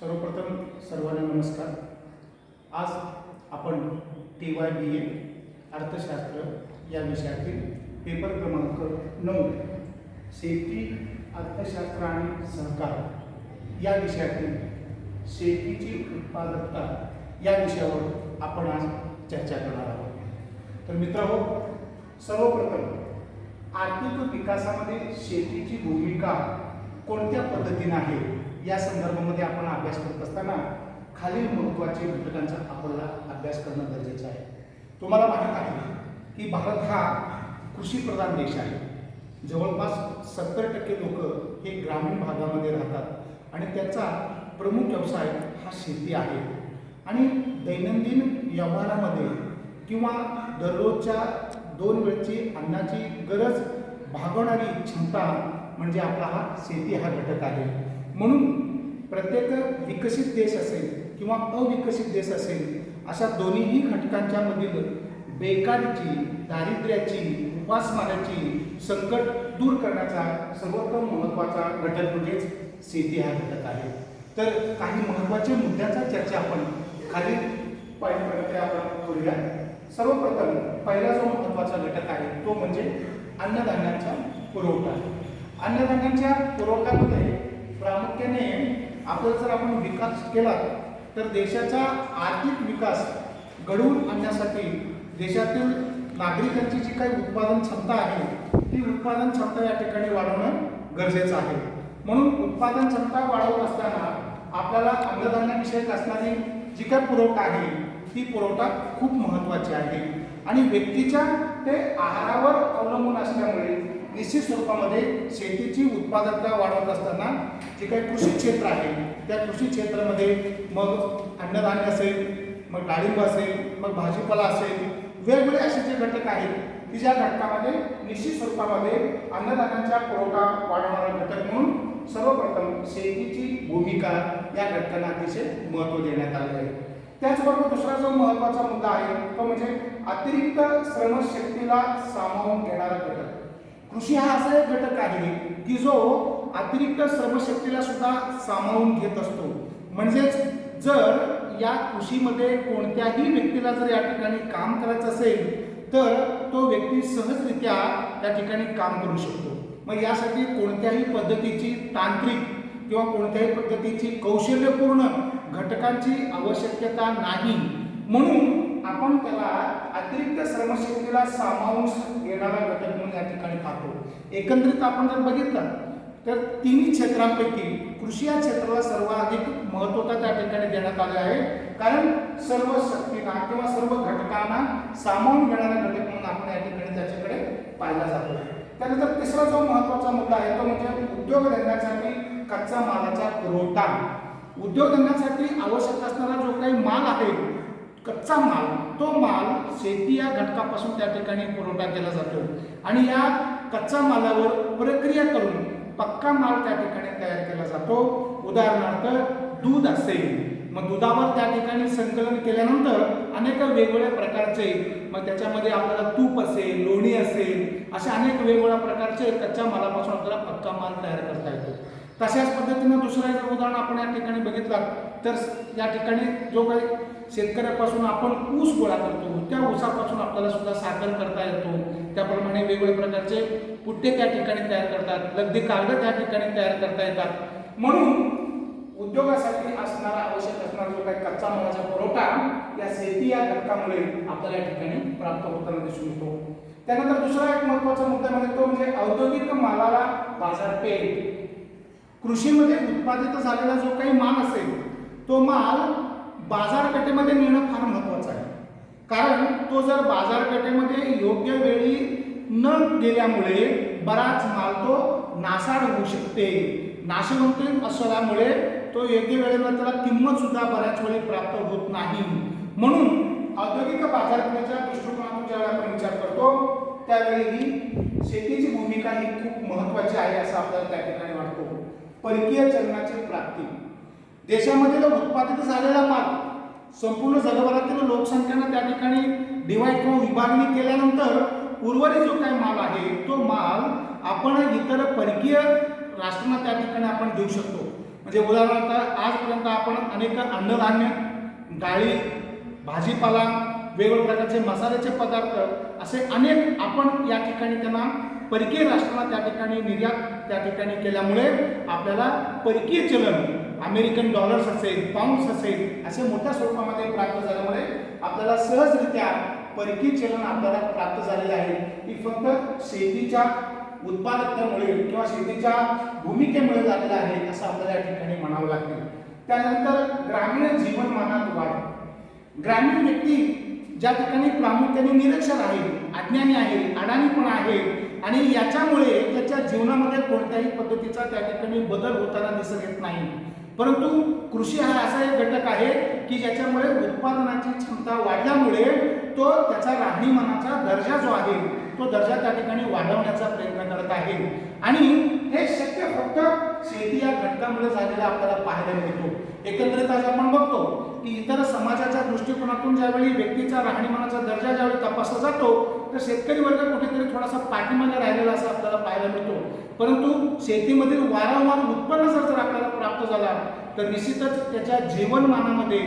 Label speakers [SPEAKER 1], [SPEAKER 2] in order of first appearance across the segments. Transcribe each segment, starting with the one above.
[SPEAKER 1] सर्वप्रथम सर्वांना नमस्कार। आज आपण TYBA अर्थशास्त्र या विषयातील पेपर क्रमांक 9 शेती अर्थशास्त्र आणि सहकार या विषयातील शेतीची उत्पादकता या विषयावर आपण आज चर्चा करणार आहोत। तर मित्रांनो, सर्वप्रथम आर्थिक विकासामध्ये शेतीची भूमिका कोणत्या पद्धतीने आहे या संदर्भामध्ये आपण अभ्यास करत असताना खालील महत्त्वाचे घटकांचा आपल्याला अभ्यास करणं गरजेचं आहे। तुम्हाला माहीत आहे की भारत हा कृषीप्रधान देश आहे। जवळपास 70% लोक हे ग्रामीण भागामध्ये राहतात आणि त्याचा प्रमुख व्यवसाय हा शेती आहे। आणि दैनंदिन व्यवहारामध्ये किंवा दररोजच्या 2 वेळची अन्नाची गरज भागवणारी क्षमता म्हणजे आपला हा शेती हा घटक आहे। म्हणून प्रत्येक विकसित देश असेल किंवा अविकसित देश असेल, अशा दोन्हीही घटकांच्या मधील बेकारीची, दारिद्र्याची, उपासमाराची संकट दूर करण्याचा सर्वोत्तम महत्त्वाचा घटक म्हणजेच शेती हा घटक आहे। तर काही महत्त्वाच्या मुद्द्यांचा चर्चा आपण खाली पॉईंटमध्ये आपण करूया। सर्वप्रथम पहिला जो महत्त्वाचा घटक आहे तो म्हणजे अन्नधान्याचा पुरवठा। अन्नधान्याच्या पुरवठ्यामध्ये प्रामुख्याने जर आपण विकास केला तर देशाचा आर्थिक विकास घडवून आणण्यासाठी देशातील नागरिकांची जी काही उत्पादन क्षमता आहे ती उत्पादन क्षमता या ठिकाणी वाढवणं गरजेचं आहे। म्हणून उत्पादन क्षमता वाढवत असताना आपल्याला अन्नधान्याविषयक असणारी जी काही पुरवठा आहे ती पुरवठा खूप महत्त्वाची आहे। आणि व्यक्तीच्या ते आहारावर अवलंबून असल्यामुळे निश्चित स्वरूपामध्ये शेतीची उत्पादकता वाढवत असताना जे काही कृषी क्षेत्र आहे त्या कृषी क्षेत्रामध्ये मग अन्नधान्य असेल, मग डाळिंब असेल, मग भाजीपाला असेल, वेगवेगळे असे जे घटक आहेत की ज्या घटकामध्ये निश्चित स्वरूपामध्ये अन्नधान्याचा पुरवठा वाढवणारा घटक म्हणून सर्वप्रथम शेतीची भूमिका या घटकांना अतिशय महत्त्व देण्यात आले आहे। त्याचबरोबर दुसरा जो महत्त्वाचा मुद्दा आहे तो म्हणजे अतिरिक्त श्रमशक्तीला सामावून घेणारा घटक। कृषी हा असा एक घटक आहे की जो अतिरिक्त श्रमशक्तीला सुद्धा सामावून घेत असतो। म्हणजेच जर या कृषीमध्ये कोणत्याही व्यक्तीला जर या ठिकाणी काम करायचं असेल तर तो व्यक्ती सहजरित्या त्या ठिकाणी काम करू शकतो। मग यासाठी कोणत्याही पद्धतीची तांत्रिक किंवा कोणत्याही पद्धतीची कौशल्यपूर्ण घटकांची आवश्यकता नाही। म्हणून आपण त्याला अतिरिक्त श्रमशक्तीला सामावून घेणारा घटक म्हणून या ठिकाणी पाहतो। एकंदरीत आपण जर बघितलं तर तिन्ही क्षेत्रांपैकी कृषी या क्षेत्राला सर्वाधिक महत्त्वता त्या ठिकाणी देण्यात आले आहे, कारण सर्व शक्तींना किंवा सर्व घटकांना सामावून घेणारा घटक म्हणून आपण या ठिकाणी त्याच्याकडे पाहिला जातो। त्यानंतर तिसरा जो महत्त्वाचा मुद्दा आहे तो म्हणजे उद्योगधंद्यासाठी कच्चा मालाचा पुरवठा। उद्योगधंद्यासाठी आवश्यक असणारा जो काही माल आहे, कच्चा माल, तो माल शेती या घटकापासून त्या ठिकाणी पुरवठा केला जातो आणि या कच्चा मालावर प्रक्रिया करून पक्का माल त्या ठिकाणी तयार केला जातो। उदाहरणार्थ दूध असेल, मग दुधावर त्या ठिकाणी संकलन केल्यानंतर अनेक वेगवेगळ्या प्रकारचे, मग त्याच्यामध्ये आपल्याला तूप असेल, लोणी असेल, अशा अनेक वेगवेगळ्या प्रकारचे कच्च्या मालापासून आपल्याला पक्का माल तयार करता येतो। तशाच पद्धतीनं दुसरं एक उदाहरण आपण या ठिकाणी बघितलं तर या ठिकाणी जो काही शेतकऱ्यापासून आपण ऊस गोळा करतो त्या ऊसापासून आपल्याला सुद्धा साखर करता येतो। त्याप्रमाणे वेगवेगळ्या प्रकारचे पुट्टे त्या ठिकाणी तयार करतात, लगदी कागद त्या ठिकाणी तयार करता येतात। म्हणून उद्योगासाठी असणारा आवश्यक असणारा जो काही कच्चा मालाचा पुरवठा या शेती या घटकामुळे आपल्याला या ठिकाणी प्राप्त होताना दिसून येतो। त्यानंतर दुसरा एक महत्त्वाचा मुद्दा म्हणजे तो म्हणजे औद्योगिक मालाला बाजारपेठ। कृषीमध्ये उत्पादित झालेला जो काही माल असेल तो माल बाजारपेठेमध्ये नेणं फार महत्त्वाचं आहे, कारण तो जर बाजारपेठेमध्ये योग्य वेळी न गेल्यामुळे बराच माल तो नासाड होऊ शकते। नाशवंत असल्यामुळे तो योग्य वेळेला त्याला किंमत सुद्धा बऱ्याच वेळी प्राप्त होत नाही। म्हणून औद्योगिक बाजारपेठेच्या दृष्टिकोनातून ज्यावेळी आपण विचार करतो त्यावेळी ही शेतीची भूमिका ही खूप महत्त्वाची आहे असं आपल्याला त्या ठिकाणी वाटतो। परकीय चलनाची प्राप्ती, देशामधील उत्पादित झालेला माल संपूर्ण जगभरातील लोकसंख्येनं त्या ठिकाणी डिवाइड किंवा विभागणी केल्यानंतर उर्वरित जो काही माल आहे तो माल आपण इतर परकीय राष्ट्रांना त्या ठिकाणी आपण देऊ शकतो। म्हणजे उदाहरणार्थ आजपर्यंत आपण अनेक अन्नधान्य, डाळी, भाजीपाला, वेगवेगळ्या प्रकारचे मसाल्याचे पदार्थ असे अनेक आपण या ठिकाणी त्यांना परकीय राष्ट्राला त्या ठिकाणी निर्यात त्या ठिकाणी केल्यामुळे आपल्याला परकीय चलन अमेरिकन डॉलर्स असेल, पाऊंड्स असेल असे मोठ्या स्वरूपामध्ये प्राप्त झाल्यामुळे आपल्याला सहजरित्या परकीय चलन आपल्याला प्राप्त झालेले आहे. ही फक्त शेतीच्या उत्पादकतेमुळे किंवा शेतीच्या भूमिकेमुळे झालेलं आहे असं आपल्याला या ठिकाणी म्हणावं लागेल. त्यानंतर ग्रामीण जीवनमानात वाढ. ग्रामीण व्यक्ती ज्या ठिकाणी प्रामुख्याने निरक्षर आहे, अज्ञानी आहे, अडाणीपण आहे आणि याच्यामुळे त्याच्या जीवनामध्ये कोणत्याही पद्धतीचा त्या ठिकाणी बदल होताना दिसत येत नाही. परंतु कृषी हा असा एक घटक आहे की ज्याच्यामुळे उत्पादनाची क्षमता वाढल्यामुळे तो त्याचा राहणीमानाचा दर्जा जो आहे तो दर्जा त्या ठिकाणी वाढवण्याचा प्रयत्न करत आहे आणि हे शक्य फक्त शेती या घटकामुळे झालेलं आपल्याला पाहायला मिळतो. एकंदरीत आज आपण बघतो की इतर समाजाच्या दृष्टिकोनातून ज्यावेळी व्यक्तीचा राहणीमानाचा दर्जा ज्यावेळी तपासला जातो तर शेतकरी वर्ग कुठेतरी थोडासा पाठीमागे राहिलेला असं आपल्याला पाहायला मिळतो. परंतु शेतीमधील वारंवार उत्पन्न जर आपल्याला प्राप्त झाला तर निश्चितच त्याच्या जीवनमानामध्ये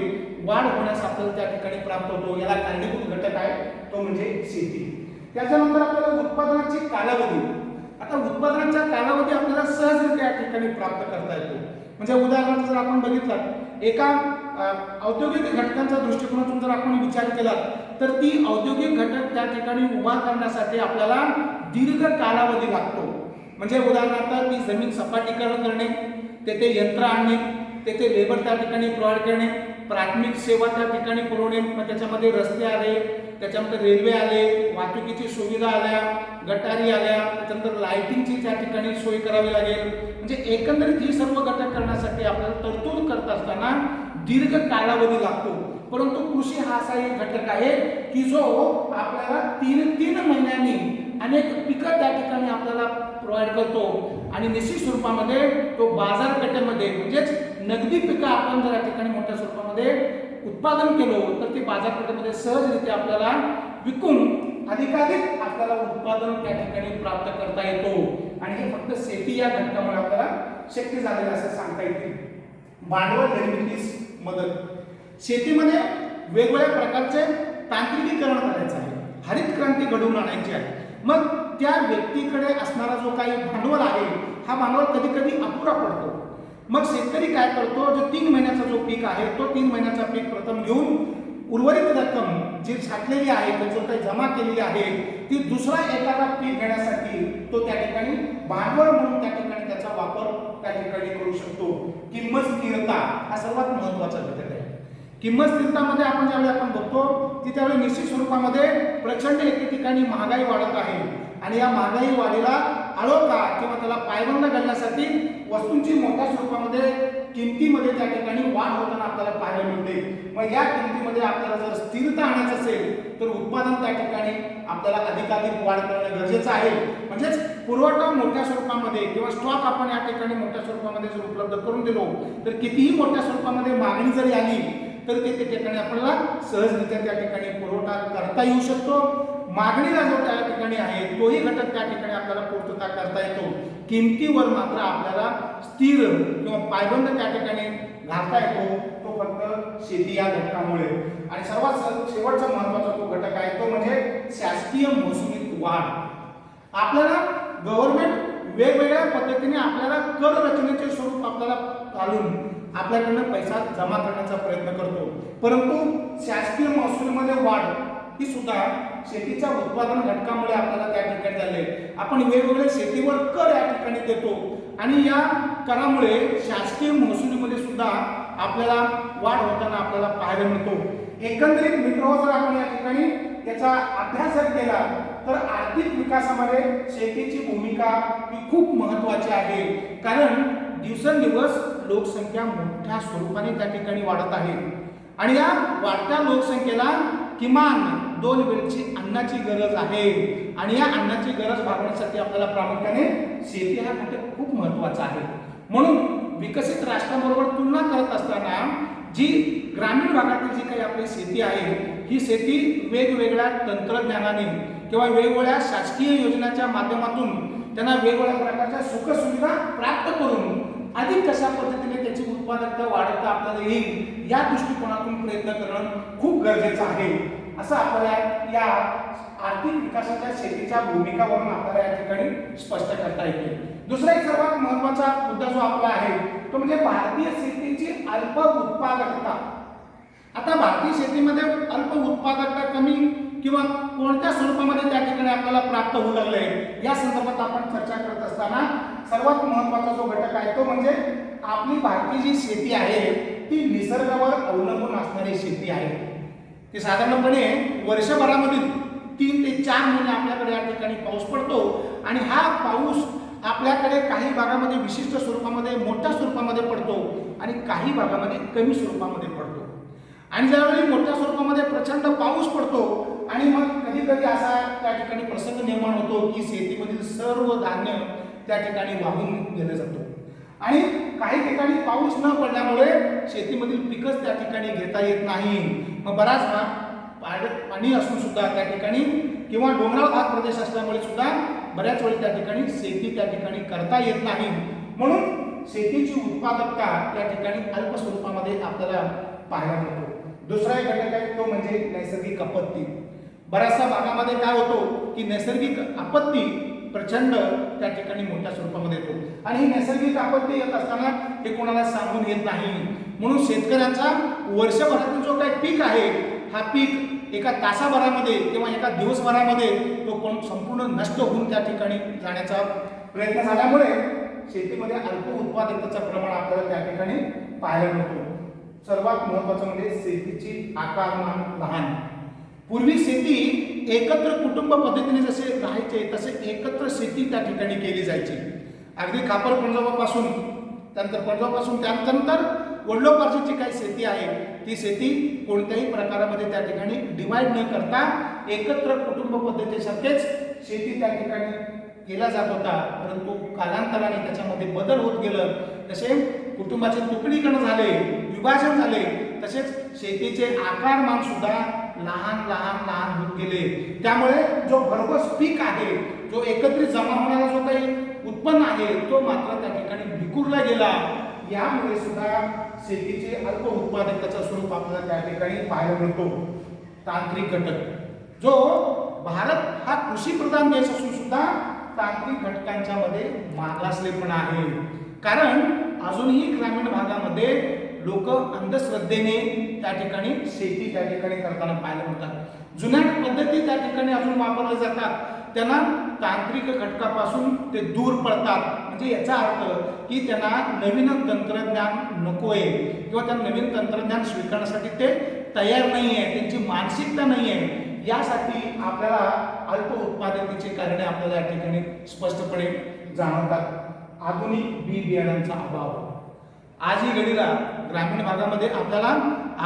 [SPEAKER 1] वाढ होण्यास आपल्याला त्या ठिकाणी प्राप्त होतो. याला कारणीभूत घटक आहे तो म्हणजे शेती. त्याच्यानंतर आपल्याला उत्पादनाची कालावधी. आता उत्पादनाचा कालावधी आपल्याला सहजरित्या या ठिकाणी प्राप्त करता येतो. म्हणजे उदाहरणार्थ जर आपण बघितलं एका औद्योगिक घटकांच्या दृष्टिकोनातून जर आपण विचार केला तर ती औद्योगिक घटक त्या ठिकाणी उभा करण्यासाठी आपल्याला दीर्घ कालावधी लागतो. म्हणजे उदाहरणार्थ ती जमीन सपाटीकरण करणे, तेथे यंत्र आणणे, तेथे लेबर त्या ठिकाणी प्रोव्हाइड करणे, प्राथमिक सेवा त्या ठिकाणी पुरवणे. मग त्याच्यामध्ये रस्ते आले, त्याच्यामध्ये रेल्वे आले, वाहतुकीची सुविधा आल्या, गटारी आल्या, त्याच्यानंतर लाईटिंगची त्या ठिकाणी सोय करावी लागेल. म्हणजे एकंदरीत ही सर्व घटक करण्यासाठी आपल्याला तरतूद करत असताना दीर्घ कालावधी लागतो. परंतु कृषी हा असा एक घटक आहे की जो आपल्याला तीन महिन्यांनी अनेक पिकं त्या ठिकाणी आपल्याला प्रोव्हाइड करतो आणि निश्चित स्वरूपामध्ये तो बाजारपेठेमध्ये म्हणजेच नगदी पिकं आपण जर या ठिकाणी मोठ्या स्वरूपामध्ये उत्पादन केलो तर ते बाजारपेठेमध्ये सहजरित्या आपल्याला विकून अधिकाधिक आपल्याला उत्पादन त्या ठिकाणी प्राप्त करता येतो आणि हे फक्त शेती या घटकामुळे आपल्याला शक्य झालेलं असं सांगता येईल. भांडवल निर्मितीस मदत. शेतीमध्ये वेगवेगळ्या प्रकारचे तांत्रिकीकरण करायचं आहे, हरित क्रांती घडवून आणायची आहे. मग त्या व्यक्तीकडे असणारा जो काही भांडवल आहे हा भांडवल कधी कधी अपुरा पडतो. मग शेतकरी काय करतो, जो 3 महिन्याचा जो पीक आहे तो 3 महिन्याचा पीक प्रथम घेऊन उर्वरित रक्कम जी साठलेली आहे जो काही जमा केलेली आहे ती दुसरा एखादा पीक घेण्यासाठी तो त्या ठिकाणी भांडवल म्हणून त्या ठिकाणी त्याचा वापर त्या ठिकाणी करू शकतो. किंमत स्थिरता हा सर्वात महत्त्वाचा घटक आहे. किंमत स्थिरतामध्ये आपण ज्यावेळी आपण बघतो की त्यावेळी निश्चित स्वरूपामध्ये प्रचंड एके ठिकाणी महागाई वाढत आहे आणि या महागाई वाढीला आळोखा किंवा त्याला पायबंद घालण्यासाठी वस्तूंची मोठ्या स्वरूपामध्ये किमतीमध्ये त्या ठिकाणी वाढ होताना आपल्याला पाहायला मिळते. मग या किमतीमध्ये आपल्याला जर स्थिरता आणायचं असेल तर उत्पादन त्या ठिकाणी आपल्याला अधिकाधिक वाढ करणं गरजेचं आहे. म्हणजेच पुरवठा मोठ्या स्वरूपामध्ये किंवा स्टॉक आपण या ठिकाणी मोठ्या स्वरूपामध्ये जर उपलब्ध करून दिलो तर कितीही मोठ्या स्वरूपामध्ये मागणी जरी आली तर ते ठिकाणी आपल्याला सहजरित्या त्या ठिकाणी पुरवठा करता येऊ शकतो. मागणीला जो त्या ठिकाणी आहे तोही घटक त्या ठिकाणी आपल्याला पूर्तता करता येतो. किमतीवर मात्र आपल्याला स्थिर किंवा पायबंद त्या ठिकाणी घालता येतो तो फक्त शेती या घटकामुळे. आणि सर्वात शेवटचा महत्त्वाचा तो घटक आहे तो म्हणजे शासकीय महसुलीत वाढ. आपल्याला गव्हर्नमेंट वेगवेगळ्या पद्धतीने आपल्याला कर रचनेचे स्वरूप आपल्याला घालून आपल्याकडनं पैसा जमा करण्याचा प्रयत्न करतो. परंतु शासकीय महसुलीमध्ये वाढ ही सुद्धा शेतीच्या उत्पादन घटकामुळे आपल्याला त्या ठिकाणी झाले. आपण वेगवेगळे शेतीवर कर या ठिकाणी देतो आणि या करामुळे शासकीय महसुलीमध्ये सुद्धा आपल्याला वाढ होताना आपल्याला पाहायला मिळतो. एकंदरीत मित्रांनो जर आपण या ठिकाणी याचा अभ्यास जर केला तर आर्थिक विकासामध्ये शेतीची भूमिका ही खूप महत्त्वाची आहे. कारण दिवसेंदिवस लोकसंख्या मोठ्या स्वरूपाने त्या ठिकाणी वाढत आहे आणि या वाढत्या लोकसंख्येला किमान 2 वेळची अन्नाची गरज आहे आणि या अन्नाची गरज भागवण्यासाठी आपल्याला प्रामुख्याने शेती हा घटक खूप महत्त्वाचा आहे. म्हणून विकसित राष्ट्राबरोबर तुलना करत असताना जी ग्रामीण भागातील जी काही आपली शेती आहे ही शेती वेगवेगळ्या तंत्रज्ञानाने किंवा वेगवेगळ्या शासकीय योजनांच्या माध्यमातून त्यांना वेगवेगळ्या प्रकारच्या सुखसुविधा प्राप्त करून अधिक कशा पद्धतीने त्याची उत्पादकता वाढवता आपल्याला येईल या दृष्टिकोनातून प्रयत्न करणं खूप गरजेचं आहे असं आपल्याला या आर्थिक विकासाच्या शेतीच्या भूमिकावरून आपल्याला या ठिकाणी स्पष्ट करता येते. दुसरा एक सर्वात महत्त्वाचा मुद्दा जो आपला आहे तो म्हणजे भारतीय शेतीची अल्प उत्पादकता. आता भारतीय शेतीमध्ये अल्प उत्पादकता कमी किंवा कोणत्या स्वरूपामध्ये त्या ठिकाणी आपल्याला प्राप्त होऊ लागले या संदर्भात आपण चर्चा करत असताना सर्वात महत्त्वाचा जो घटक आहे तो म्हणजे आपली भारतीय जी शेती आहे ती निसर्गावर अवलंबून असणारी शेती आहे. ती साधारणपणे वर्षभरामधील 3 ते 4 महिने आपल्याकडे या ठिकाणी पाऊस पडतो आणि हा पाऊस आपल्याकडे काही भागामध्ये विशिष्ट स्वरूपामध्ये मोठ्या स्वरूपामध्ये पडतो आणि काही भागामध्ये कमी स्वरूपामध्ये पडतो. आणि ज्यावेळी मोठ्या स्वरूपामध्ये प्रचंड पाऊस पडतो आणि मग कधी कधी असा त्या ठिकाणी प्रसंग निर्माण होतो की शेतीमधील सर्व धान्य त्या ठिकाणी वाहून गेलं जातो आणि काही ठिकाणी पाऊस न पडल्यामुळे शेतीमधील पिकच त्या ठिकाणी घेता येत नाही. मग बराच पाणी असून सुद्धा त्या ठिकाणी किंवा डोंगराळ भाग प्रदेश असल्यामुळे सुद्धा बऱ्याच वेळी त्या ठिकाणी शेती त्या ठिकाणी करता येत नाही. म्हणून शेतीची उत्पादकता त्या ठिकाणी अल्प स्वरूपामध्ये आपल्याला पाहायला मिळतो. दुसरा एक घटक आहे तो म्हणजे नैसर्गिक आपत्ती. बऱ्याचशा भागामध्ये काय होतो की नैसर्गिक आपत्ती प्रचंड त्या ठिकाणी मोठ्या स्वरूपामध्ये येतो आणि ही नैसर्गिक आपत्ती येत असताना हे कोणाला सांगून येत नाही. म्हणून शेतकऱ्यांचा वर्षभरातील जो काही पीक आहे हा पीक एका तासाभरामध्ये किंवा एका दिवसभरामध्ये तो संपूर्ण नष्ट होऊन त्या ठिकाणी जाण्याचा प्रयत्न झाल्यामुळे शेतीमध्ये अल्प उत्पादकतेचं प्रमाण आपल्याला त्या ठिकाणी पाहायला मिळतो. सर्वात महत्त्वाचं म्हणजे शेतीची आकारमान लहान. पूर्वी शेती एकत्र कुटुंब पद्धतीने जसे राहायचे तसे एकत्र शेती त्या ठिकाणी केली जायची. अगदी खापर पंजाबापासून त्यानंतर वडिलोपार्जितची काही शेती आहे ती शेती कोणत्याही प्रकारामध्ये त्या ठिकाणी डिवाइड न करता एकत्र कुटुंब पद्धतीसारखेच शेती त्या ठिकाणी केला जात होता. परंतु कालांतराने त्याच्यामध्ये बदल होत गेलं. तसे कुटुंबाचे तुकडीकरण झाले, विभाजन झाले, तसेच शेतीचे आकारमान सुद्धा लहान लहान लहान होत गेले. त्यामुळे जो भरघोस पीक आहे, जो एकत्रित जमा होणारा जो काही उत्पन्न आहे तो मात्र त्या ठिकाणी विखुरला गेला. यामुळे सुद्धा शेतीचे अल्प उत्पादकतेचं स्वरूप आपल्याला त्या ठिकाणी पाहायला मिळतो. तांत्रिक घटक जो भारत हा कृषी प्रधान देश असून सुद्धा तांत्रिक घटकांच्या मध्ये मागासलेपणा आहे. कारण अजूनही ग्रामीण भागामध्ये लोक अंधश्रद्धेने त्या ठिकाणी शेती त्या ठिकाणी करताना पाहायला मिळतात. जुन्या पद्धती त्या ठिकाणी अजून वापरल्या जातात. त्यांना तांत्रिक घटकापासून ते दूर पडतात. म्हणजे याचा अर्थ की त्यांना नवीन तंत्रज्ञान नको आहे किंवा त्या नवीन तंत्रज्ञान स्वीकारण्यासाठी ते तयार नाही आहे, त्यांची मानसिकता नाही आहे. यासाठी आपल्याला अल्प उत्पादकतेची कारणे आपल्याला या ठिकाणी स्पष्टपणे जाणवतात. आधुनिक बी बियाणांचा अभाव. आजही घडीला ग्रामीण भागामध्ये आपल्याला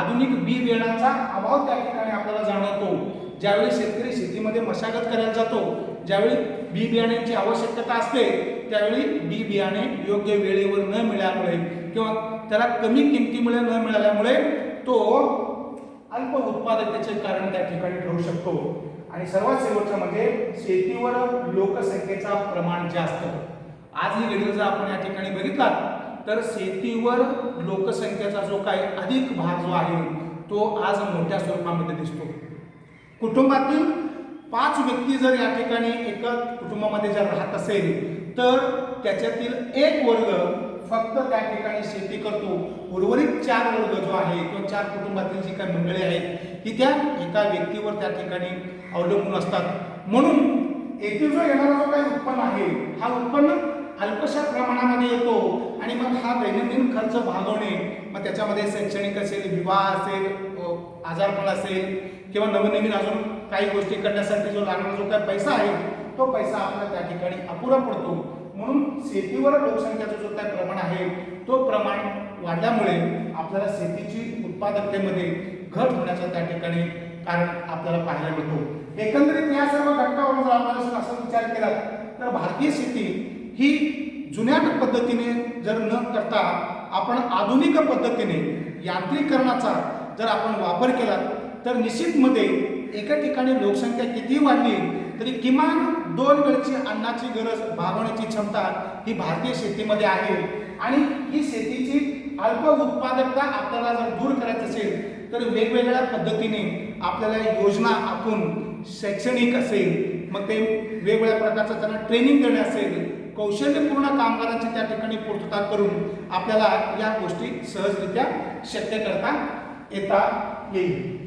[SPEAKER 1] आधुनिक बी बियाणांचा अभाव त्या ठिकाणी आपल्याला जाणवतो. ज्यावेळी शेतकरी शेतीमध्ये मशागत करायला जातो, ज्यावेळी बी बियाण्याची आवश्यकता असते त्यावेळी बी बियाणे योग्य वेळेवर न मिळाल्यामुळे किंवा त्याला कमी किमतीमुळे न मिळाल्यामुळे तो अल्प उत्पादकतेचे कारण त्या ठिकाणी ठरू शकतो. आणि सर्वात शेवटचं म्हणजे शेतीवर लोकसंख्येचा प्रमाण जास्त. आजही घडीला जर आपण या ठिकाणी बघितला तर शेतीवर लोकसंख्येचा जो काही अधिक भाग जो आहे तो आज मोठ्या स्वरूपामध्ये दिसतो. कुटुंबातील 5 व्यक्ती जर या ठिकाणी एका कुटुंबामध्ये जर राहत असेल तर त्याच्यातील एक वर्ग फक्त त्या ठिकाणी शेती करतो. उर्वरित 4 वर्ग जो आहे किंवा 4 कुटुंबातील जी काही मंडळी आहेत ती त्या एका व्यक्तीवर त्या ठिकाणी अवलंबून असतात. म्हणून येथील जो येणारा जो काही उत्पन्न आहे हा उत्पन्न अल्पशा प्रमाणामध्ये येतो आणि मग हा दैनंदिन खर्च भागवणे, मग त्याच्यामध्ये शैक्षणिक असेल, विवाह असेल, आजारपण असेल किंवा नवीन अजून काही गोष्टी करण्यासाठी जो लागणारा जो काही पैसा आहे तो पैसा आपल्याला त्या ठिकाणी अपुरा पडतो. म्हणून शेतीवर लोकसंख्येचं जो काही प्रमाण आहे तो प्रमाण वाढल्यामुळे आपल्याला शेतीची उत्पादकतेमध्ये घट होण्याचा त्या ठिकाणी कारण आपल्याला पाहायला मिळतो. एकंदरीत या सर्व घटकावरून जर आपण असा विचार केला तर भारतीय शेती ही जुन्या पद्धतीने जर न करता आपण आधुनिक पद्धतीने यांत्रिकरणाचा जर आपण वापर केला तर निश्चितमध्ये एका ठिकाणी लोकसंख्या किती वाढली तरी किमान 2 वेळची अन्नाची गरज भागवण्याची क्षमता ही भारतीय शेतीमध्ये आहे. आणि ही शेतीची अल्प उत्पादकता आपल्याला जर दूर करायचं असेल तर वेगवेगळ्या पद्धतीने आपल्याला योजना आखून शैक्षणिक असेल, मग ते वेगवेगळ्या प्रकारचं त्यांना ट्रेनिंग देणे असेल, कौशल्यपूर्ण कामगारांची त्या ठिकाणी पूर्तता करून आपल्याला या गोष्टी सहजरित्या शक्य करता येता येईल.